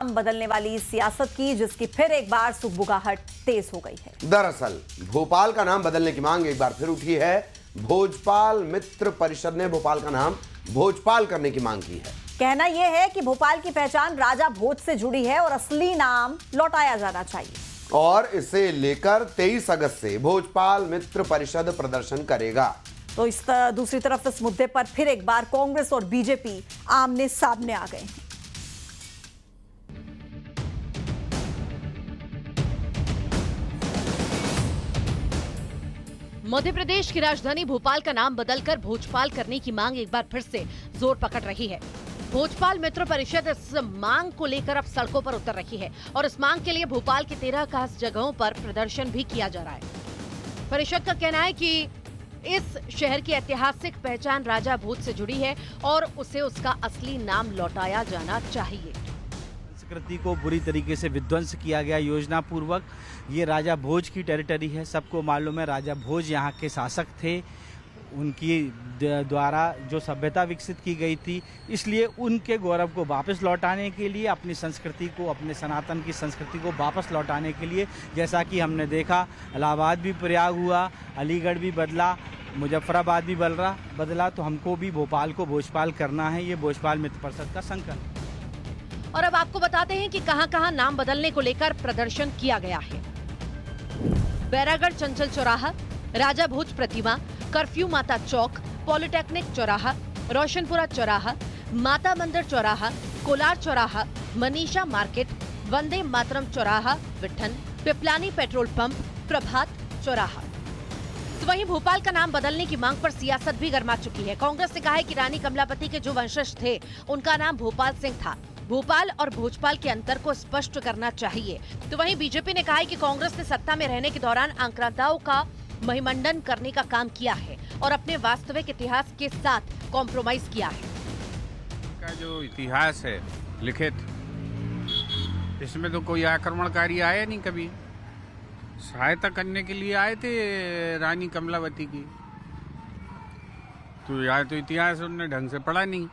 बदलने वाली सियासत की, जिसकी फिर एक बार सुगबुगाहट तेज हो गई है। दरअसल भोपाल का नाम बदलने की मांग एक बार फिर उठी है। भोजपाल मित्र परिषद ने भोपाल का नाम भोजपाल करने की मांग की है। कहना यह है कि भोपाल की पहचान राजा भोज से जुड़ी है और असली नाम लौटाया जाना चाहिए। और इसे लेकर 23 अगस्त से भोजपाल मित्र परिषद प्रदर्शन करेगा। तो दूसरी तरफ इस मुद्दे पर फिर एक बार कांग्रेस और बीजेपी आमने सामने आ गए हैं। मध्य प्रदेश की राजधानी भोपाल का नाम बदलकर भोजपाल करने की मांग एक बार फिर से जोर पकड़ रही है। भोजपाल मित्र परिषद इस मांग को लेकर अब सड़कों पर उतर रही है और इस मांग के लिए भोपाल के 13 खास जगहों पर प्रदर्शन भी किया जा रहा है। परिषद का कहना है कि इस शहर की ऐतिहासिक पहचान राजा भोज से जुड़ी है और उसे उसका असली नाम लौटाया जाना चाहिए। संस्कृति को बुरी तरीके से विध्वंस किया गया योजना पूर्वक। ये राजा भोज की टेरिटरी है, सबको मालूम है। राजा भोज यहाँ के शासक थे, उनकी द्वारा जो सभ्यता विकसित की गई थी, इसलिए उनके गौरव को वापस लौटाने के लिए, अपनी संस्कृति को, अपने सनातन की संस्कृति को वापस लौटाने के लिए, जैसा कि हमने देखा इलाहाबाद भी प्रयाग हुआ, अलीगढ़ भी बदला, मुजफ्फराबाद भी बदला, तो हमको भी भोपाल को भोजपाल करना है। ये भोजपाल मित्र परिषद का संकल्प। और अब आपको बताते हैं कि कहां-कहां नाम बदलने को लेकर प्रदर्शन किया गया है। बैरागढ़ चंचल चौराहा, राजा भोज प्रतिमा, कर्फ्यू माता चौक, पॉलिटेक्निक चौराहा, रोशनपुरा चौराहा, माता मंदिर चौराहा, कोलार चौराहा, मनीषा मार्केट, वंदे मातरम चौराहा, विठन, पिपलानी पेट्रोल पंप, प्रभात चौराहा। तो वहीं भोपाल का नाम बदलने की मांग पर सियासत भी गर्मा चुकी है। कांग्रेस ने कहा है कि रानी कमलापति के जो वंशज थे, उनका नाम भोपाल सिंह था। भोपाल और भोजपाल के अंतर को स्पष्ट करना चाहिए। तो वहीं बीजेपी ने कहा है कि कांग्रेस ने सत्ता में रहने के दौरान आक्रांताओं का महिमंडन करने का काम किया है और अपने वास्तविक इतिहास के साथ कॉम्प्रोमाइज किया है। का जो इतिहास है लिखित, इसमें तो कोई आक्रमणकारी आया नहीं कभी। सहायता करने के लिए आए थे रानी कमलावती की, तो यहाँ तो इतिहास उन्होंने ढंग से पढ़ा नहीं।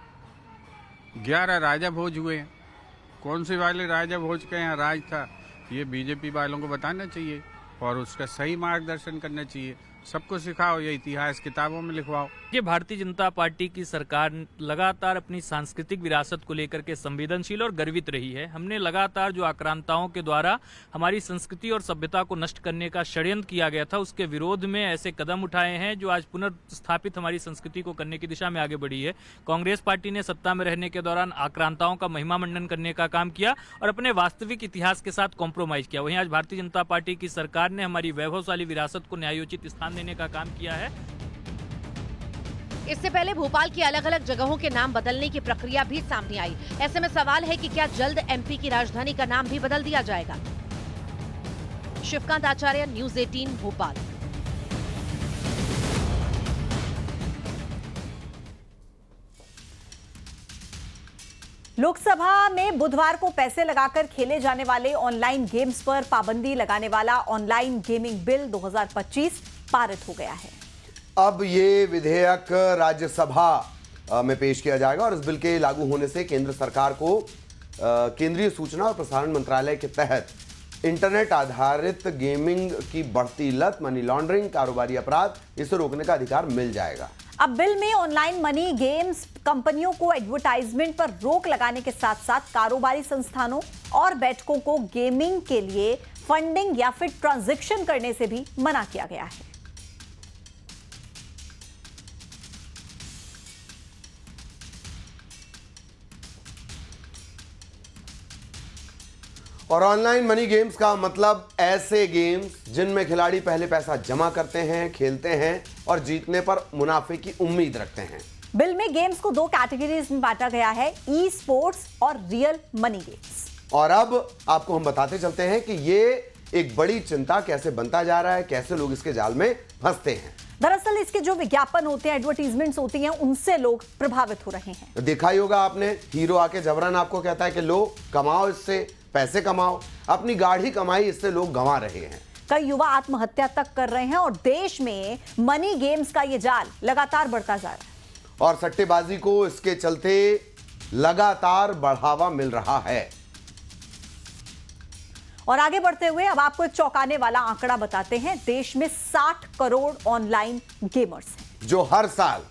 11 राजा भोज हुए, कौन से वाले राजा भोज का यहाँ राज था, ये बीजेपी वालों को बताना चाहिए और उसका सही मार्गदर्शन करना चाहिए। सबको सिखाओ, ये इतिहास किताबों में लिखवाओ। ये भारतीय जनता पार्टी की सरकार लगातार अपनी सांस्कृतिक विरासत को लेकर के संवेदनशील और गर्वित रही है। हमने लगातार जो आक्रांताओं के द्वारा हमारी संस्कृति और सभ्यता को नष्ट करने का षड्यंत्र किया गया था, उसके विरोध में ऐसे कदम उठाए हैं जो आज पुनर्स्थापित हमारी संस्कृति को करने की दिशा में आगे बढ़ी है। कांग्रेस पार्टी ने सत्ता में रहने के दौरान आक्रांताओं का महिमा मंडन करने का काम किया और अपने वास्तविक इतिहास के साथ कॉम्प्रोमाइज किया। वहीं आज भारतीय जनता पार्टी की सरकार ने हमारी वैभवशाली विरासत को न्यायोचित स्थान देने का काम किया है। इससे पहले भोपाल की अलग अलग जगहों के नाम बदलने की प्रक्रिया भी सामने आई। ऐसे में सवाल है कि क्या जल्द एमपी की राजधानी का नाम भी बदल दिया जाएगा। शिवकांत आचार्य, न्यूज़ 18 भोपाल। लोकसभा में बुधवार को पैसे लगाकर खेले जाने वाले ऑनलाइन गेम्स पर पाबंदी लगाने वाला ऑनलाइन गेमिंग बिल 2025 पारित हो गया है। अब ये विधेयक राज्यसभा में पेश किया जाएगा और इस बिल के लागू होने से केंद्र सरकार को केंद्रीय सूचना और प्रसारण मंत्रालय के तहत इंटरनेट आधारित गेमिंग की बढ़ती लत, मनी लॉन्ड्रिंग, कारोबारी अपराध, इसे रोकने का अधिकार मिल जाएगा। अब बिल में ऑनलाइन मनी गेम्स कंपनियों को एडवर्टाइजमेंट पर रोक लगाने के साथ साथ कारोबारी संस्थानों और बैठकों को गेमिंग के लिए फंडिंग या फिर ट्रांजैक्शन करने से भी मना किया गया है। और ऑनलाइन मनी गेम्स का मतलब ऐसे गेम्स जिनमें खिलाड़ी पहले पैसा जमा करते हैं, खेलते हैं और जीतने पर मुनाफे की उम्मीद रखते हैं। बिल में गेम्स को 2 कैटेगरीज में बांटा गया है, ई स्पोर्ट्स और रियल मनी गेम्स। और अब आपको हम बताते चलते हैं कि ये एक बड़ी चिंता कैसे बनता जा रहा है, कैसे लोग इसके जाल में फंसते हैं। दरअसल इसके जो विज्ञापन होते हैं, एडवर्टीजमेंट्स होती हैं, उनसे लोग प्रभावित हो रहे हैं। देखा ही होगा आपने, हीरो आके जबरन आपको कहता है कि लो कमाओ, इससे पैसे कमाओ, अपनी गाढ़ी कमाई इससे लोग गंवा रहे हैं। कई युवा आत्महत्या तक कर रहे हैं और देश में मनी गेम्स का ये जाल लगातार बढ़ता जा रहा है और सट्टेबाजी को इसके चलते लगातार बढ़ावा मिल रहा है। और आगे बढ़ते हुए अब आपको एक चौंकाने वाला आंकड़ा बताते हैं। देश में 60 करोड़ ऑनलाइन गेमर्स हैं, जो हर साल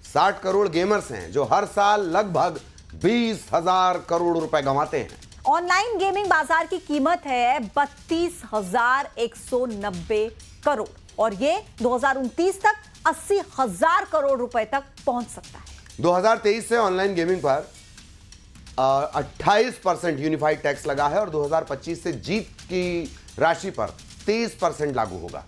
60 करोड़ गेमर्स हैं जो हर साल लगभग 20,000 करोड़ रुपए कमाते हैं। ऑनलाइन गेमिंग बाजार की कीमत है 32,190 करोड़ और ये 2029 तक 80,000 करोड़ रुपए तक पहुंच सकता है। 2023 से ऑनलाइन गेमिंग पर 28% यूनिफाइड टैक्स लगा है और 2025 से जीत की राशि पर 30% लागू होगा।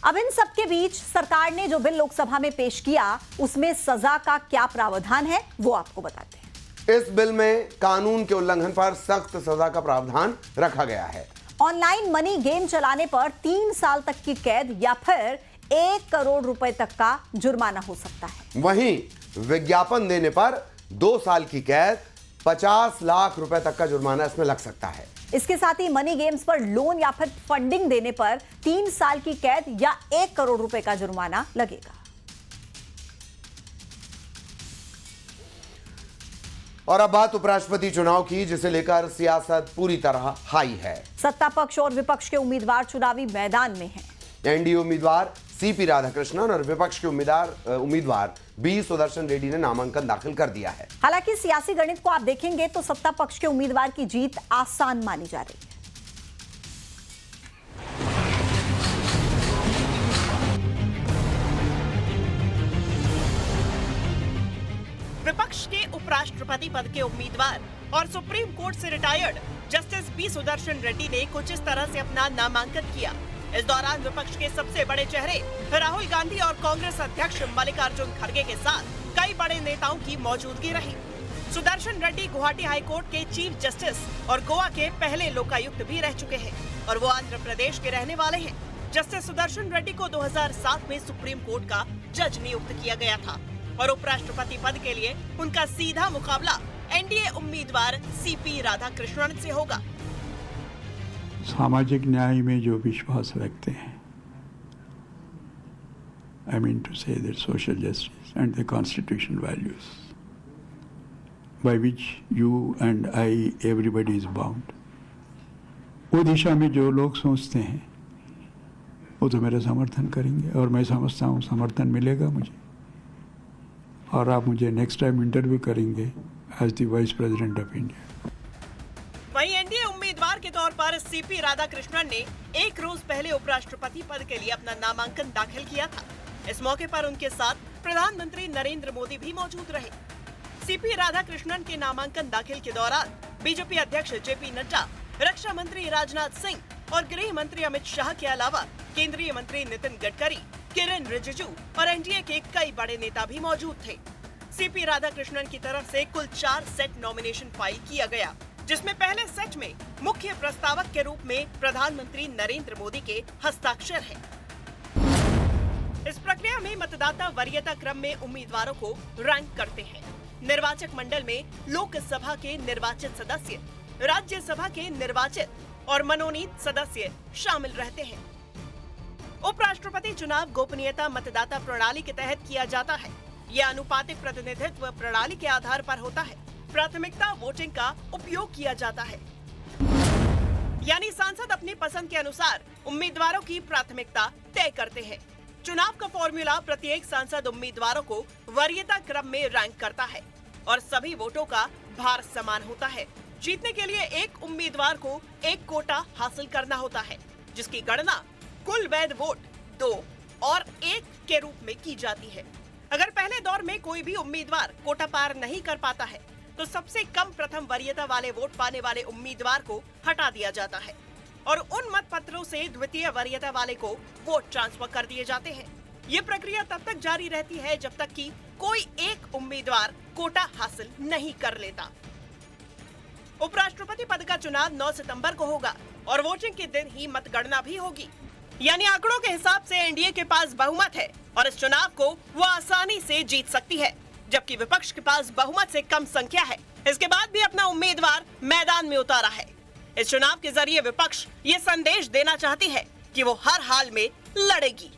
अब इन सबके बीच सरकार ने जो बिल लोकसभा में पेश किया उसमें सजा का क्या प्रावधान है वो आपको बताते हैं। इस बिल में कानून के उल्लंघन पर सख्त सजा का प्रावधान रखा गया है। ऑनलाइन मनी गेम चलाने पर 3 साल तक की कैद या फिर 1 करोड़ रुपए तक का जुर्माना हो सकता है। वहीं विज्ञापन देने पर 2 साल की कैद, 50 लाख रुपए तक का जुर्माना इसमें लग सकता है। इसके साथ ही मनी गेम्स पर लोन या फिर फंडिंग देने पर 3 साल की कैद या 1 करोड़ रुपए का जुर्माना लगेगा। और अब बात उपराष्ट्रपति चुनाव की, जिसे लेकर सियासत पूरी तरह हाई है। सत्ता पक्ष और विपक्ष के उम्मीदवार चुनावी मैदान में हैं। एनडीए उम्मीदवार सीपी राधाकृष्णन और विपक्ष के उम्मीदवार बी सुदर्शन रेड्डी ने नामांकन दाखिल कर दिया है। हालांकि सियासी गणित को आप देखेंगे तो सत्ता पक्ष के उम्मीदवार की जीत आसान मानी जा रही है। विपक्ष के उपराष्ट्रपति पद के उम्मीदवार और सुप्रीम कोर्ट से retired justice B Sudarshan Reddy ने कुछ इस तरह से अपना नामांकन किया। इस दौरान विपक्ष के सबसे बड़े चेहरे राहुल गांधी और कांग्रेस अध्यक्ष मल्लिकार्जुन खड़गे के साथ कई बड़े नेताओं की मौजूदगी रही। सुदर्शन रेड्डी गुवाहाटी हाईकोर्ट के चीफ जस्टिस और गोवा के पहले लोकायुक्त भी रह चुके हैं और वो आंध्र प्रदेश के रहने वाले हैं। जस्टिस सुदर्शन रेड्डी को 2007 में सुप्रीम कोर्ट का जज नियुक्त किया गया था और उपराष्ट्रपति पद के लिए उनका सीधा मुकाबला एनडीए उम्मीदवार सीपी राधाकृष्णन से होगा। सामाजिक न्याय में जो विश्वास रखते हैं, I mean to say that social justice and the constitutional values by which you and I, everybody is bound, वो दिशा में जो लोग सोचते हैं वो तो मेरा समर्थन करेंगे और मैं समझता हूँ समर्थन मिलेगा मुझे और आप मुझे नेक्स्ट टाइम इंटरव्यू करेंगे as the vice president of India. वहीं एनडीए उम्मीदवार के तौर पर सीपी राधाकृष्णन ने एक रोज पहले उपराष्ट्रपति पद के लिए अपना नामांकन दाखिल किया था। इस मौके पर उनके साथ प्रधानमंत्री नरेंद्र मोदी भी मौजूद रहे। सीपी राधाकृष्णन के नामांकन दाखिल के दौरान बीजेपी अध्यक्ष जेपी नड्डा, रक्षा मंत्री राजनाथ सिंह और गृह मंत्री अमित शाह के अलावा केंद्रीय मंत्री नितिन गडकरी, किरण रिजिजू और एनडीए के कई बड़े नेता भी मौजूद थे। सीपी राधाकृष्णन की तरफ से कुल 4 सेट नॉमिनेशन फाइल किया गया, जिसमें पहले सेट में मुख्य प्रस्तावक के रूप में प्रधानमंत्री नरेंद्र मोदी के हस्ताक्षर हैं। इस प्रक्रिया में मतदाता वरीयता क्रम में उम्मीदवारों को रैंक करते हैं। निर्वाचक मंडल में लोकसभा के निर्वाचित सदस्य, राज्यसभा के निर्वाचित और मनोनीत सदस्य शामिल रहते हैं। उपराष्ट्रपति चुनाव गोपनीयता मतदाता प्रणाली के तहत किया जाता है। यह अनुपातिक प्रतिनिधित्व प्रणाली के आधार पर होता है। प्राथमिकता वोटिंग का उपयोग किया जाता है, यानी सांसद अपनी पसंद के अनुसार उम्मीदवारों की प्राथमिकता तय करते हैं। चुनाव का फॉर्मूला प्रत्येक सांसद उम्मीदवारों को वरीयता क्रम में रैंक करता है और सभी वोटों का भार समान होता है। जीतने के लिए एक उम्मीदवार को एक कोटा हासिल करना होता है, जिसकी गणना कुल वैध वोट 2 और 1 के रूप में की जाती है। अगर पहले दौर में कोई भी उम्मीदवार कोटा पार नहीं कर पाता है तो सबसे कम प्रथम वरीयता वाले वोट पाने वाले उम्मीदवार को हटा दिया जाता है और उन मत पत्रों से द्वितीय वरीयता वाले को वोट ट्रांसफर कर दिए जाते हैं। ये प्रक्रिया तब तक जारी रहती है जब तक कि कोई एक उम्मीदवार कोटा हासिल नहीं कर लेता। उपराष्ट्रपति पद का चुनाव 9 सितंबर को होगा और वोटिंग के दिन ही मतगणना भी होगी। यानी आंकड़ों के हिसाब से एनडीए के पास बहुमत है और इस चुनाव को वो आसानी से जीत सकती है, जबकि विपक्ष के पास बहुमत से कम संख्या है। इसके बाद भी अपना उम्मीदवार मैदान में उतारा है। इस चुनाव के जरिए विपक्ष ये संदेश देना चाहती है कि वो हर हाल में लड़ेगी।